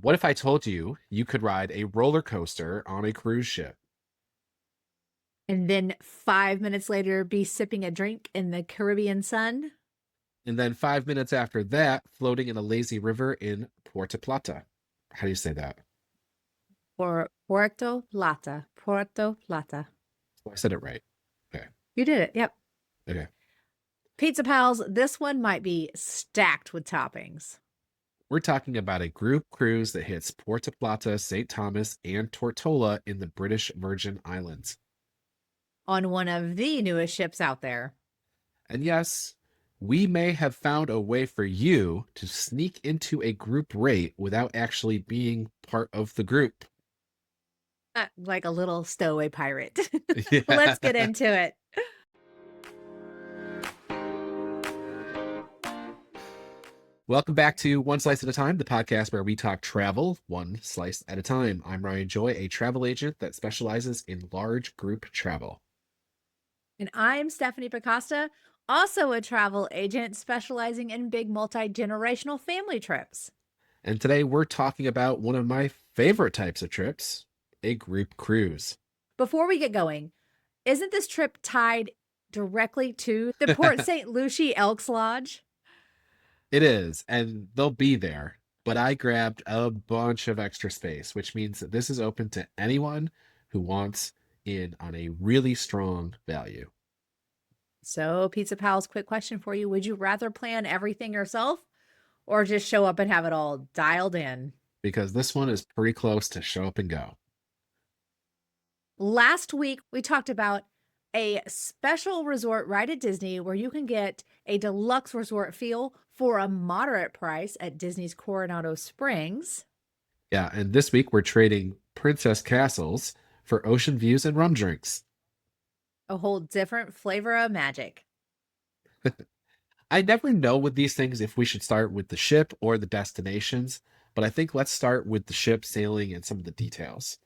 What if I told you you could ride a roller coaster on a cruise ship? And then 5 minutes later, be sipping a drink in the Caribbean sun? And then 5 minutes after that, floating in a lazy river in Puerto Plata. How do you say that? Or Puerto Plata. Puerto Plata. Oh, I said it right. Okay. You did it. Yep. Okay. Pizza Pals, this one might be stacked with toppings. We're talking about a group cruise that hits Puerto Plata, St. Thomas, and Tortola in the British Virgin Islands. On one of the newest ships out there. And yes, we may have found a way for you to sneak into a group rate without actually being part of the group. Like a little stowaway pirate. Yeah. Let's get into it. Welcome back to One Slice at a Time, the podcast where we talk travel one slice at a time. I'm Ryan Joy, a travel agent that specializes in large group travel. And I'm Stephanie Picosta, also a travel agent specializing in big multi-generational family trips. And today we're talking about one of my favorite types of trips, a group cruise. Before we get going, isn't this trip tied directly to the Port St. Lucie Elks Lodge? It is, and they'll be there. But I grabbed a bunch of extra space, which means that this is open to anyone who wants in on a really strong value. So, Pizza Pals, quick question for you. Would you rather plan everything yourself or just show up and have it all dialed in? Because this one is pretty close to show up and go. Last week, we talked about a special resort right at Disney where you can get a deluxe resort feel for a moderate price at Disney's Coronado Springs. Yeah, and this week we're trading Princess Castles for ocean views and rum drinks. A whole different flavor of magic. I never know with these things if we should start with the ship or the destinations, but I think let's start with the ship sailing and some of the details.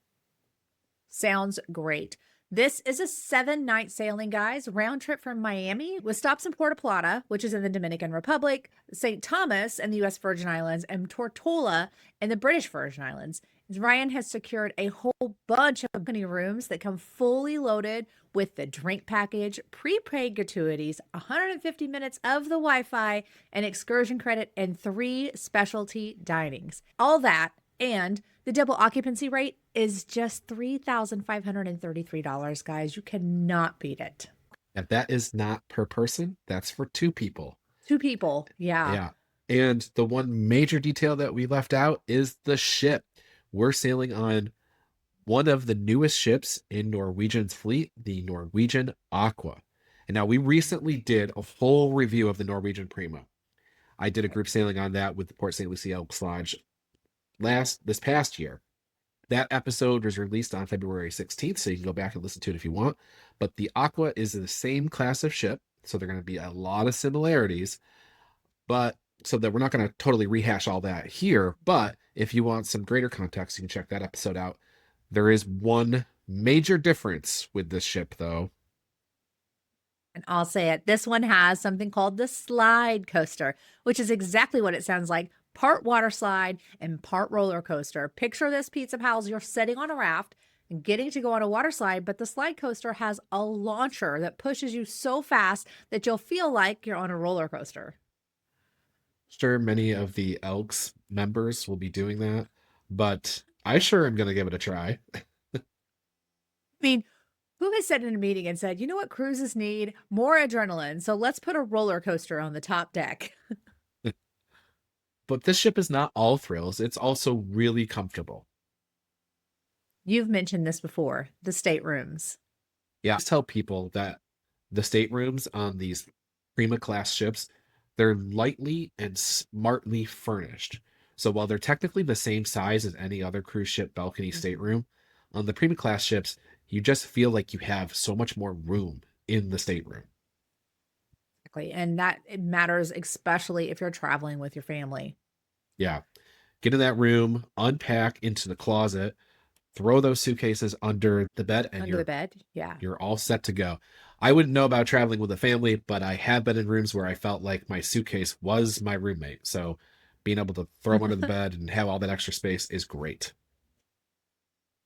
Sounds great. This is a 7-night sailing, guys, round trip from Miami with stops in Puerto Plata, which is in the Dominican Republic, St. Thomas in the U.S. Virgin Islands, and Tortola in the British Virgin Islands. Ryan has secured a whole bunch of company rooms that come fully loaded with the drink package, prepaid gratuities, 150 minutes of the Wi-Fi, an excursion credit, and 3 specialty dinings. All that, and the double occupancy rate is just $3,533, guys. You cannot beat it. And that is not per person, that's for two people. 2 people. Yeah. Yeah. And the one major detail that we left out is the ship. We're sailing on one of the newest ships in Norwegian's fleet, the Norwegian Aqua. And now we recently did a full review of the Norwegian Prima. I did a group sailing on that with the Port St. Lucie Elks Lodge this past year. That episode was released on February 16th, so you can go back and listen to it if you want. But the Aqua is the same class of ship, so there are going to be a lot of similarities. But so that we're not going to totally rehash all that here. But if you want some greater context, you can check that episode out. There is one major difference with this ship, though. And I'll say it. This one has something called the slide coaster, which is exactly what it sounds like. Part water slide and part roller coaster. Picture this, Pizza Pals. You're sitting on a raft and getting to go on a water slide, but the slide coaster has a launcher that pushes you so fast that you'll feel like you're on a roller coaster. Sure, many of the Elks members will be doing that, but I sure am going to give it a try. I mean, who has said in a meeting and said, you know what cruises need? More adrenaline. So let's put a roller coaster on the top deck. But this ship is not all thrills, it's also really comfortable. You've mentioned this before, the staterooms. Yeah, I tell people that the staterooms on these Prima class ships, they're lightly and smartly furnished. So while they're technically the same size as any other cruise ship balcony stateroom, on the Prima class ships, you just feel like you have so much more room in the stateroom. Exactly. And that it matters, especially if you're traveling with your family. Yeah. Get in that room, unpack into the closet, throw those suitcases under the bed, and Under the bed. Yeah. you're all set to go. I wouldn't know about traveling with a family, but I have been in rooms where I felt like my suitcase was my roommate. So being able to throw them under the bed and have all that extra space is great.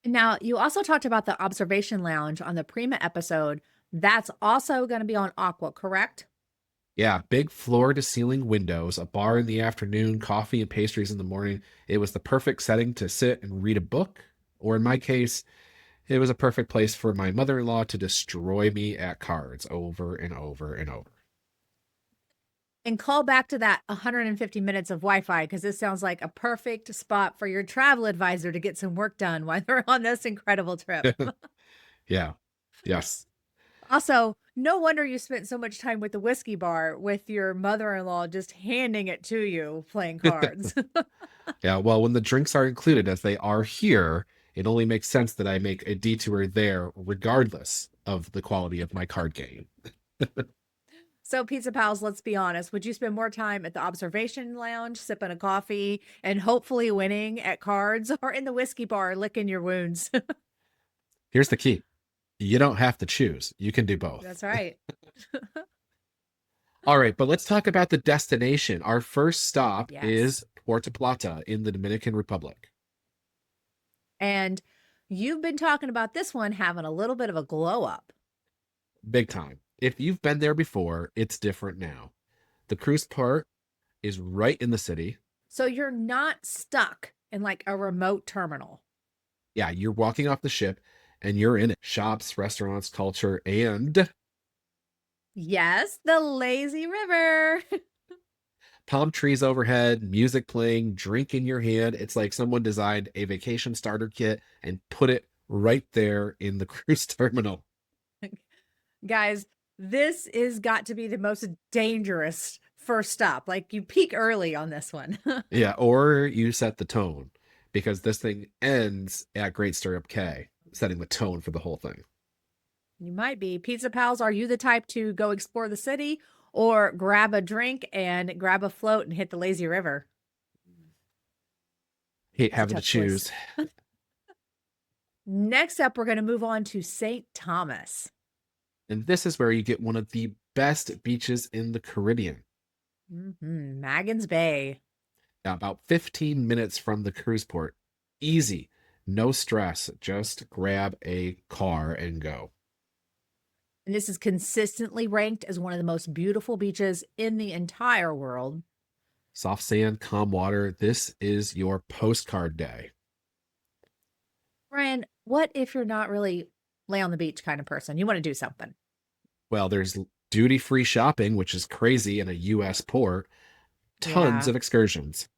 Now, you also talked about the observation lounge on the Prima episode. That's also going to be on Aqua, correct? Yeah, big floor to ceiling windows, a bar in the afternoon, coffee and pastries in the morning. It was the perfect setting to sit and read a book, or in my case, it was a perfect place for my mother in law to destroy me at cards over and over and over. And call back to that 150 minutes of Wi Fi because this sounds like a perfect spot for your travel advisor to get some work done while they're on this incredible trip. Yeah. Yes. Also, no wonder you spent so much time with the whiskey bar with your mother in law just handing it to you playing cards. Yeah. Well, when the drinks are included, as they are here, it only makes sense that I make a detour there, regardless of the quality of my card game. So, Pizza Pals, let's be honest. Would you spend more time at the observation lounge, sipping a coffee, and hopefully winning at cards, or in the whiskey bar, licking your wounds? Here's the key: you don't have to choose, you can do both. That's right. All right, but let's talk about the destination. Our first stop Yes. is Puerto Plata in the Dominican Republic. And you've been talking about this one having a little bit of a glow up. Big time. If you've been there before, it's different now. The cruise port is right in the city. So you're not stuck in like a remote terminal. Yeah, you're walking off the ship and you're in it. Shops, restaurants, culture, and Yes, the lazy river. palm trees overhead, music playing, drink in your hand. It's like someone designed a vacation starter kit and put it right there in the cruise terminal. Guys, this is got to be the most dangerous first stop. Like you peak early on this one. Yeah, or you set the tone because this thing ends at Great Stirrup Cay, setting the tone for the whole thing. You might be. Pizza Pals, are you the type to go explore the city or grab a drink and grab a float and hit the lazy river? Hate It's a having to tough choice. choose. Next up, we're going to move on to St. Thomas. And this is where you get one of the best beaches in the Caribbean. Maggins Bay. Now, about 15 minutes from the cruise port. Easy, no stress. Just grab a car and go. And this is consistently ranked as one of the most beautiful beaches in the entire world. Soft sand, calm water. This is your postcard day. Brian, what if you're not really lay on the beach kind of person? You want to do something. Well, there's duty free shopping, which is crazy in a U.S. port, tons Yeah. of excursions.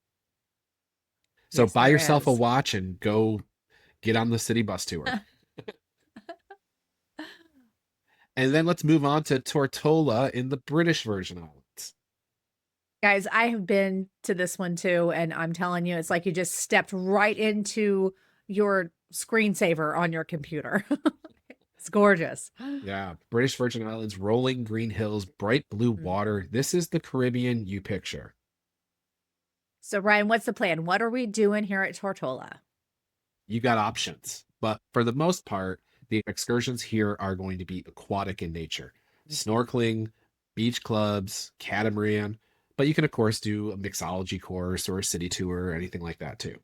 So Yes, buy there yourself a is. watch and go get on the city bus tour. And then let's move on to Tortola in the British Virgin Islands. Guys, I have been to this one too, and I'm telling you, it's like you just stepped right into your screensaver on your computer. It's gorgeous. Yeah, British Virgin Islands, rolling green hills, bright blue Mm. water. This is the Caribbean you picture. So, Ryan, what's the plan? What are we doing here at Tortola? You got options, but for the most part, the excursions here are going to be aquatic in nature. Snorkeling, beach clubs, catamaran, but you can of course do a mixology course or a city tour or anything like that too.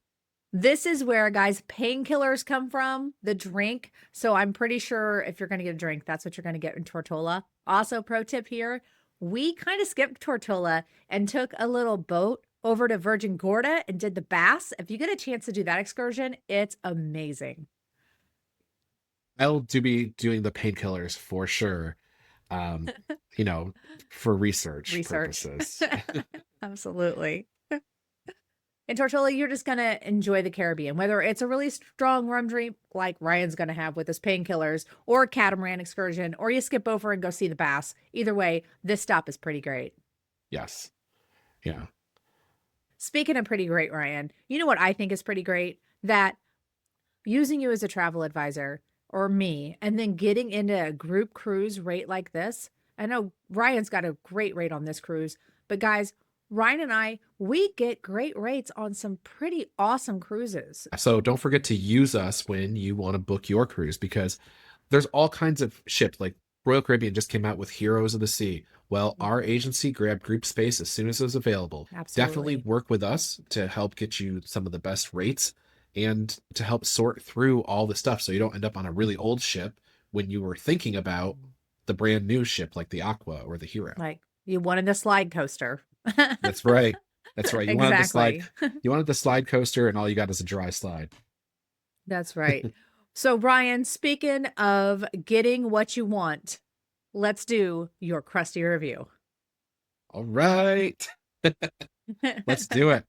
This is where, guys, painkillers come from, the drink. So I'm pretty sure if you're going to get a drink, that's what you're going to get in Tortola. Also, pro tip here, we kind of skipped Tortola and took a little boat over to Virgin Gorda and did the bass. If you get a chance to do that excursion, it's amazing. I'll be doing the painkillers for sure. Um, you know, for research Research. purposes. Absolutely. In Tortola, you're just going to enjoy the Caribbean, whether it's a really strong rum drink like Ryan's going to have with his painkillers or a catamaran excursion, or you skip over and go see the bass. Either way, this stop is pretty great. Yes. Yeah. Speaking of pretty great, Ryan, you know what I think is pretty great? That using you as a travel advisor or me, and then getting into a group cruise rate like this. I know Ryan's got a great rate on this cruise, but guys, Ryan and I, we get great rates on some pretty awesome cruises. So don't forget to use us when you want to book your cruise because there's all kinds of ships. Like Royal Caribbean just came out with Heroes of the Sea. Well, Yeah, our agency grabbed group space as soon as it was available. Definitely absolutely. work with us to help get you some of the best rates and to help sort through all the stuff so you don't end up on a really old ship when you were thinking about the brand new ship like the Aqua or the Hero. Like you wanted a slide coaster. That's right. That's right. Exactly. You wanted the slide coaster and all you got is a dry slide. That's right. So, Ryan, speaking of getting what you want, let's do your crusty review. All right. Let's do it.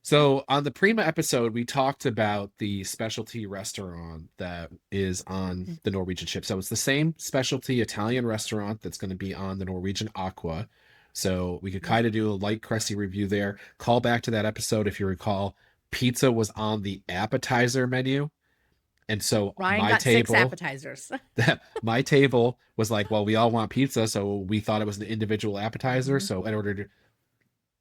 So on the Prima episode, we talked about the specialty restaurant that is on the Norwegian ship. So it's the same specialty Italian restaurant that's going to be on the Norwegian Aqua. So we could Yep. kind of do a light crusty review there. Call back to that episode if you recall. Pizza was on the appetizer menu. And so Ryan got 6 appetizers. my table was like, well, we all want pizza, so we thought it was an individual appetizer. Mhm. So I ordered,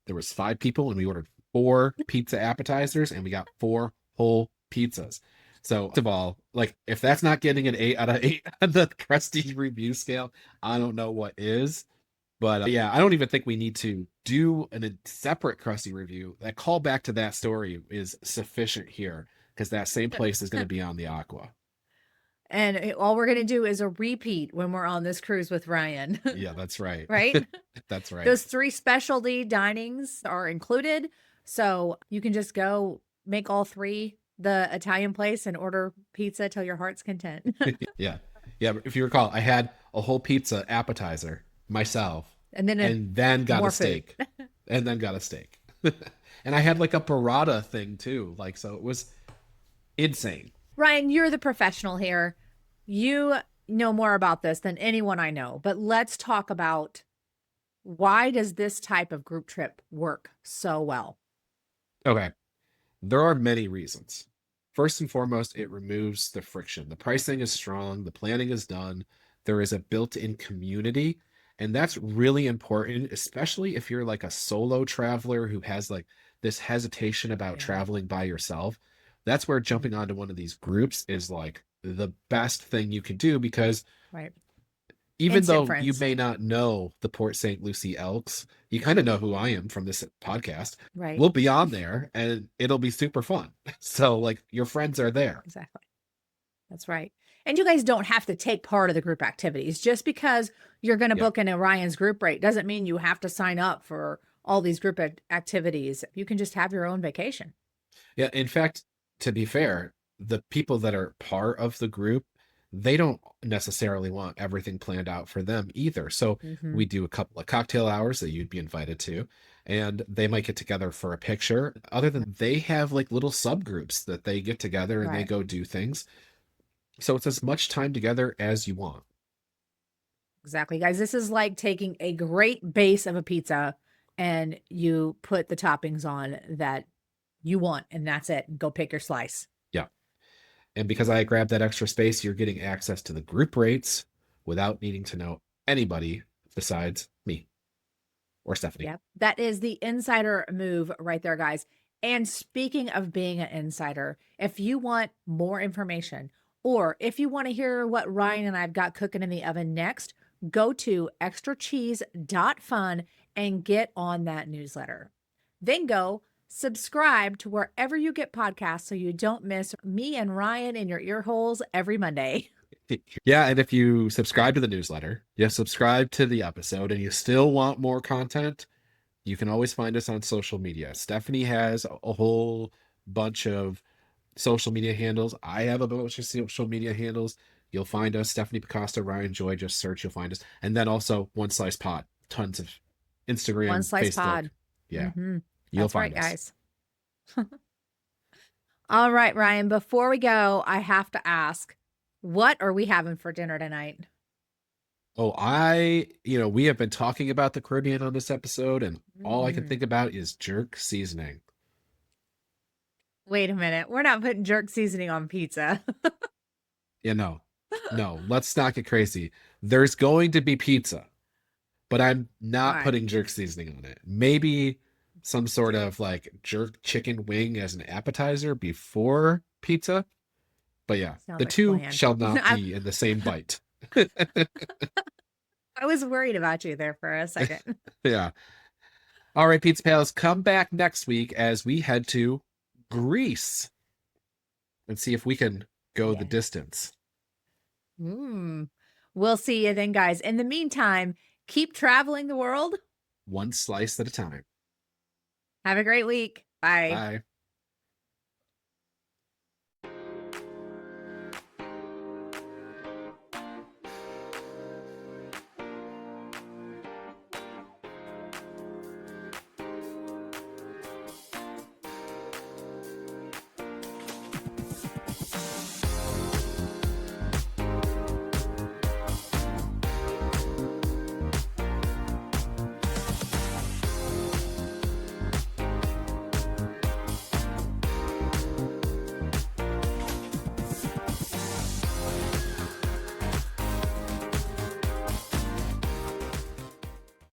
there was 5 people and we ordered 4 pizza appetizers and we got 4 whole pizzas. So first of all, like if that's not getting an 8 out of 8 on the crusty review scale, I don't know what is. But yeah, I don't even think we need to do a separate crusty review. That call back to that story is sufficient here because that same place is going to be on the Aqua. And all we're going to do is a repeat when we're on this cruise with Ryan, Yeah, that's right. right? That's right. Those 3 specialty dinings are included. So you can just go make all 3 the Italian place and order pizza till your heart's content. Yeah. Yeah. If you recall, I had a whole pizza appetizer myself And then and then got a more food. steak. And then got a steak. And I had like a burrata thing too. Like, so it was insane. Ryan, you're the professional here. You know more about this than anyone I know, but let's talk about why does this type of group trip work so well? Okay. There are many reasons. First and foremost, it removes the friction. The pricing is strong, the planning is done, there is a built in community. And that's really important, especially if you're like a solo traveler who has like this hesitation about Yeah. traveling by yourself. That's where Mhm. jumping onto one of these groups is like the best thing you can do because Right. even Instant though you friends. may not know the Port St. Lucie Elks, you kind of know who I am from this podcast. Right. We'll be on there and it'll be super fun. So, like, your friends are there. Exactly. That's right. And you guys don't have to take part of the group activities. Just because you're going to Yeah. book in Orion's group rate doesn't mean you have to sign up for all these group activities. You can just have your own vacation. Yeah. In fact, to be fair, the people that are part of the group, they don't necessarily want everything planned out for them either. So, Hmm. we do a couple of cocktail hours that you'd be invited to, and they might get together for a picture. Other than they have like little subgroups that they get together and they Right. go do things. So it's as much time together as you want. Exactly, guys. This is like taking a great base of a pizza and you put the toppings on that you want, and that's it. Go pick your slice. Yeah. And because I grabbed that extra space, you're getting access to the group rates without needing to know anybody besides me or Stephanie. Yep. That is the insider move right there, guys. And speaking of being an insider, if you want more information or if you want to hear what Ryan and I've got cooking in the oven next, go to extracheese.fun and get on that newsletter. Then go subscribe to wherever you get podcasts so you don't miss me and Ryan in your ear holes every Monday. Yeah. And if you subscribe to the newsletter, you subscribe to the episode, and you still want more content, you can always find us on social media. Stephanie has a whole bunch of social media handles. I have a bunch of social media handles. You'll find us, Stephanie Picosta, Ryan Joy, just search, you'll find us. And then also One Slice Pot, tons of One Instagram, Slice Facebook. Pod. Yeah, you'll That's right, find us. guys. All right, Ryan, before we go, I have to ask, what are we having for dinner tonight? Oh, we have been talking about the Caribbean on this episode, and all I can think about is jerk seasoning. Wait a minute. We're not putting jerk seasoning on pizza. No, let's not get crazy. There's going to be pizza, but I'm All not right. putting jerk seasoning on it. Maybe some sort of like jerk chicken wing as an appetizer before pizza. But yeah, Sounds the like a two plan. shall not I, be in the same bite. I was worried about you there for a second. Yeah. All right, Pizza Pals, come back next week as we head to Greece and see if we can go the Yes. distance. We'll see you then, guys. In the meantime, keep traveling the world. One slice at a time. Have a great week. Bye. Bye.